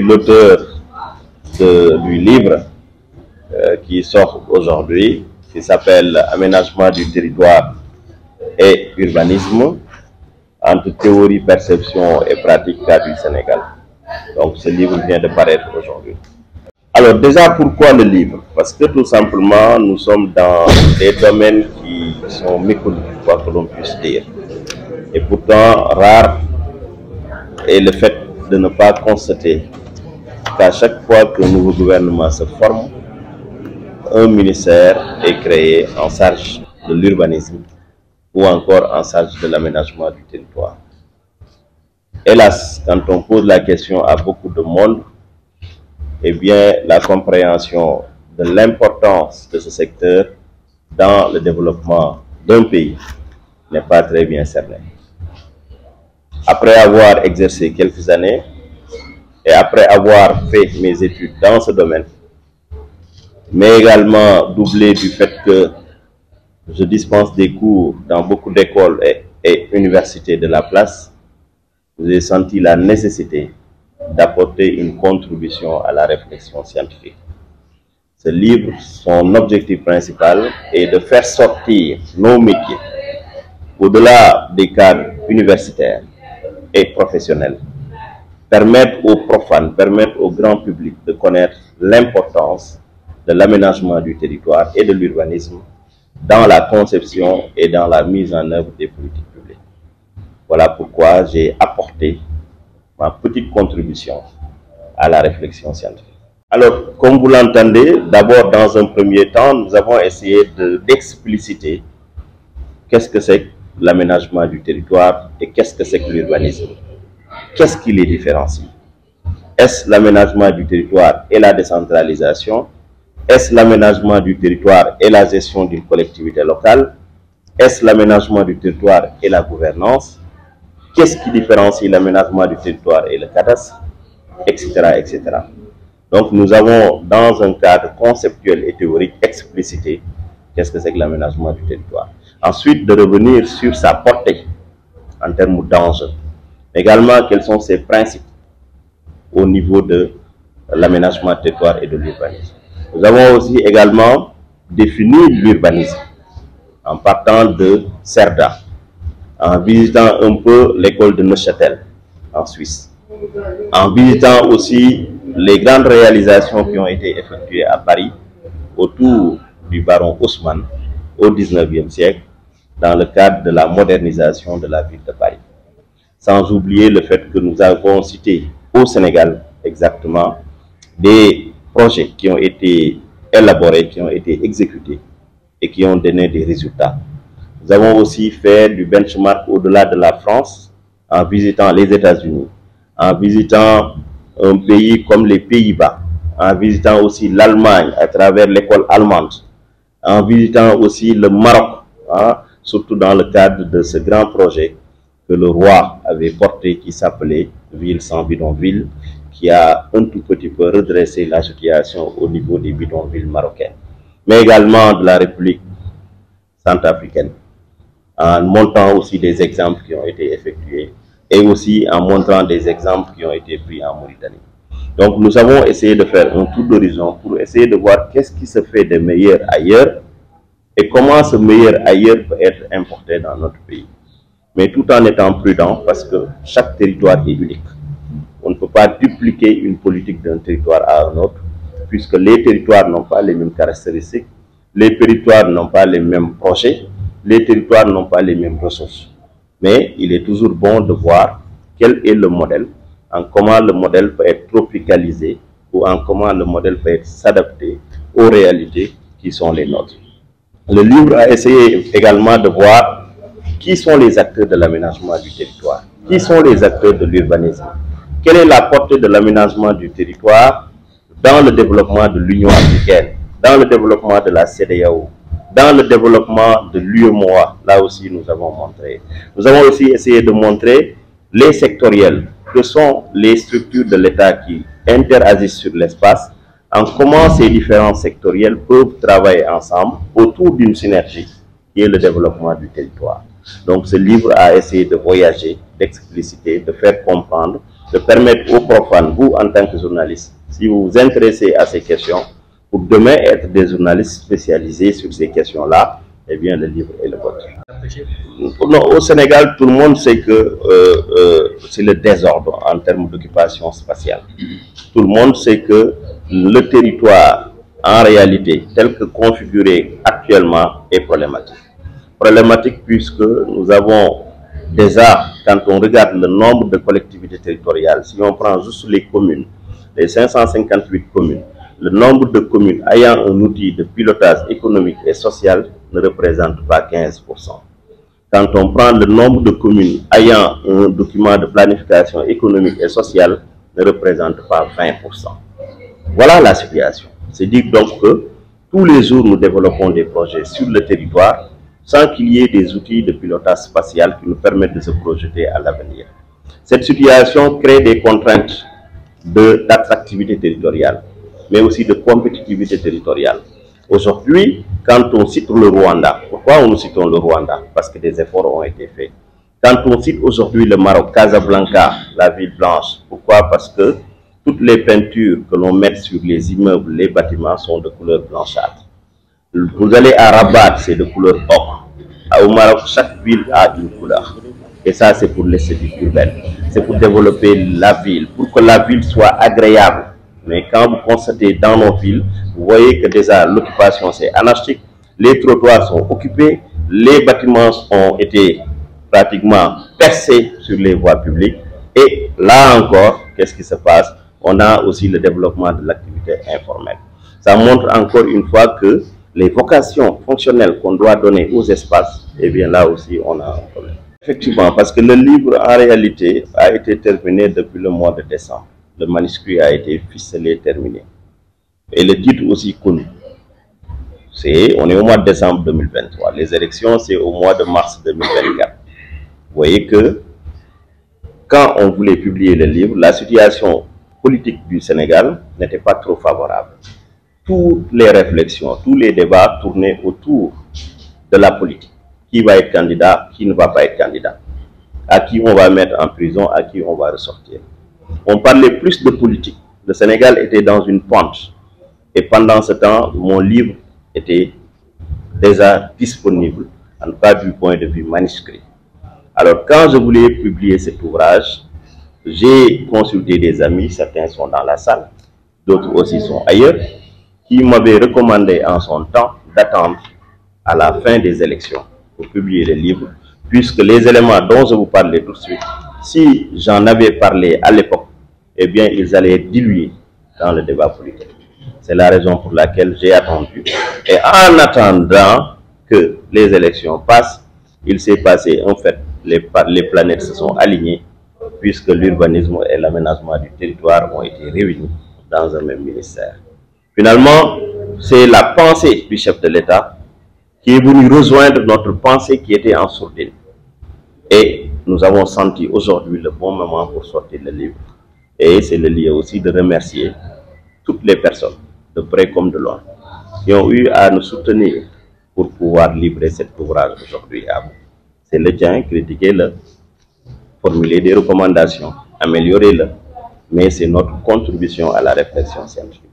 L'auteur du livre qui sort aujourd'hui, qui s'appelle Aménagement du territoire et urbanisme, entre théorie, perception et pratique cas du Sénégal. Donc ce livre vient de paraître aujourd'hui. Alors déjà, pourquoi le livre? Parce que tout simplement, nous sommes dans des domaines qui sont méconnus, quoi que l'on puisse dire. Et pourtant, rare est le fait de ne pas constater qu'à chaque fois qu'un nouveau gouvernement se forme, un ministère est créé en charge de l'urbanisme ou encore en charge de l'aménagement du territoire. Hélas, quand on pose la question à beaucoup de monde, eh bien, la compréhension de l'importance de ce secteur dans le développement d'un pays n'est pas très bien cernée. Après avoir exercé quelques années et après avoir fait mes études dans ce domaine, mais également doublé du fait que je dispense des cours dans beaucoup d'écoles et universités de la place, j'ai senti la nécessité d'apporter une contribution à la réflexion scientifique. Ce livre, son objectif principal est de faire sortir nos métiers au-delà des cadres universitaires et professionnels, permettre aux profanes, permettre au grand public de connaître l'importance de l'aménagement du territoire et de l'urbanisme dans la conception et dans la mise en œuvre des politiques publiques. Voilà pourquoi j'ai apporté ma petite contribution à la réflexion scientifique. Alors, comme vous l'entendez, d'abord dans un premier temps, nous avons essayé d'expliciter qu'est-ce que c'est que l'aménagement du territoire et qu'est-ce que c'est que l'urbanisme. Qu'est-ce qui les différencie? Est-ce l'aménagement du territoire et la décentralisation? Est-ce l'aménagement du territoire et la gestion d'une collectivité locale? Est-ce l'aménagement du territoire et la gouvernance? Qu'est-ce qui différencie l'aménagement du territoire et le cadastre? Etc. etc. Donc nous avons, dans un cadre conceptuel et théorique, explicité qu'est-ce que c'est que l'aménagement du territoire. Ensuite, de revenir sur sa portée en termes d'enjeux. Également, quels sont ses principes au niveau de l'aménagement du territoire et de l'urbanisme. Nous avons aussi également défini l'urbanisme en partant de Cerda, en visitant un peu l'école de Neuchâtel en Suisse, en visitant aussi les grandes réalisations qui ont été effectuées à Paris autour du baron Haussmann au XIXe siècle dans le cadre de la modernisation de la ville de Paris. Sans oublier le fait que nous avons cité au Sénégal exactement des projets qui ont été élaborés, qui ont été exécutés et qui ont donné des résultats. Nous avons aussi fait du benchmark au-delà de la France en visitant les États-Unis, en visitant un pays comme les Pays-Bas, en visitant aussi l'Allemagne à travers l'école allemande, en visitant aussi le Maroc, surtout dans le cadre de ce grand projet que le roi avait porté qui s'appelait Ville sans bidonville, qui a un tout petit peu redressé la situation au niveau des bidonvilles marocaines, mais également de la République centrafricaine, en montrant aussi des exemples qui ont été effectués et aussi en montrant des exemples qui ont été pris en Mauritanie. Donc nous avons essayé de faire un tour d'horizon pour essayer de voir qu'est-ce qui se fait de meilleur ailleurs et comment ce meilleur ailleurs peut être importé dans notre pays. Mais tout en étant prudent parce que chaque territoire est unique. On ne peut pas dupliquer une politique d'un territoire à un autre puisque les territoires n'ont pas les mêmes caractéristiques, les territoires n'ont pas les mêmes projets, les territoires n'ont pas les mêmes ressources. Mais il est toujours bon de voir quel est le modèle, en comment le modèle peut être tropicalisé ou en comment le modèle peut s'adapter aux réalités qui sont les nôtres. Le livre a essayé également de voir qui sont les acteurs de l'aménagement du territoire, qui sont les acteurs de l'urbanisme, quelle est la portée de l'aménagement du territoire dans le développement de l'Union africaine, dans le développement de la CEDEAO, dans le développement de l'UEMOA. Là aussi nous avons montré. Nous avons aussi essayé de montrer les sectoriels, que sont les structures de l'État qui interagissent sur l'espace, en comment ces différents sectoriels peuvent travailler ensemble autour d'une synergie qui est le développement du territoire. Donc ce livre a essayé de voyager, d'expliciter, de faire comprendre de permettre aux profanes, vous en tant que journaliste, si vous vous intéressez à ces questions, pour demain être des journalistes spécialisés sur ces questions-là, eh bien le livre est le vôtre. Non, au Sénégal, tout le monde sait que c'est le désordre en termes d'occupation spatiale. Tout le monde sait que le territoire, en réalité, tel que configuré actuellement, est problématique. Problématique puisque nous avons déjà, quand on regarde le nombre de collectivités territoriales, si on prend juste les communes, les 558 communes, le nombre de communes ayant un outil de pilotage économique et social ne représente pas 15%. Quand on prend le nombre de communes ayant un document de planification économique et sociale, ne représente pas 20%. Voilà la situation. C'est dire donc que tous les jours nous développons des projets sur le territoire sans qu'il y ait des outils de pilotage spatial qui nous permettent de se projeter à l'avenir. Cette situation crée des contraintes d'attractivité territoriale, mais aussi de compétitivité territoriale. Aujourd'hui, quand on cite le Rwanda, pourquoi nous citons le Rwanda? Parce que des efforts ont été faits. Quand on cite aujourd'hui le Maroc, Casablanca, la ville blanche, pourquoi? Parce que toutes les peintures que l'on met sur les immeubles, les bâtiments sont de couleur blanchâtre. Vous allez à Rabat, c'est de couleur ocre. Au Maroc, chaque ville a une couleur. Et ça, c'est pour l'esthétique urbaine. C'est pour développer la ville, pour que la ville soit agréable. Mais quand vous constatez dans nos villes, vous voyez que déjà l'occupation c'est anarchique, les trottoirs sont occupés, les bâtiments ont été pratiquement percés sur les voies publiques. Et là encore, qu'est-ce qui se passe? On a aussi le développement de l'activité informelle. Ça montre encore une fois que les vocations fonctionnelles qu'on doit donner aux espaces, eh bien là aussi on a un problème. Effectivement, parce que le livre en réalité a été terminé depuis le mois de décembre. Le manuscrit a été ficelé, terminé. Et le titre aussi connu. On est au mois de décembre 2023. Les élections, c'est au mois de mars 2024. Vous voyez que quand on voulait publier le livre, la situation politique du Sénégal n'était pas trop favorable. Toutes les réflexions, tous les débats tournaient autour de la politique. Qui va être candidat, qui ne va pas être candidat. À qui on va mettre en prison, à qui on va ressortir. On parlait plus de politique. Le Sénégal était dans une pente. Et pendant ce temps, mon livre était déjà disponible, en tout cas du point de vue manuscrit. Alors, quand je voulais publier cet ouvrage, j'ai consulté des amis, certains sont dans la salle, d'autres aussi sont ailleurs, qui m'avaient recommandé en son temps d'attendre à la fin des élections pour publier le livre, puisque les éléments dont je vous parlais tout de suite, si j'en avais parlé à l'époque, eh bien, ils allaient être dilués dans le débat politique. C'est la raison pour laquelle j'ai attendu. Et en attendant que les élections passent, il s'est passé, en fait, les planètes se sont alignées, puisque l'urbanisme et l'aménagement du territoire ont été réunis dans un même ministère. Finalement, c'est la pensée du chef de l'État qui est venue rejoindre notre pensée qui était en sourdine. Et nous avons senti aujourd'hui le bon moment pour sortir le livre. Et c'est le lieu aussi de remercier toutes les personnes, de près comme de loin, qui ont eu à nous soutenir pour pouvoir livrer cet ouvrage aujourd'hui à vous. C'est le tien, critiquez-le, formulez des recommandations, améliorez-le, mais c'est notre contribution à la réflexion scientifique.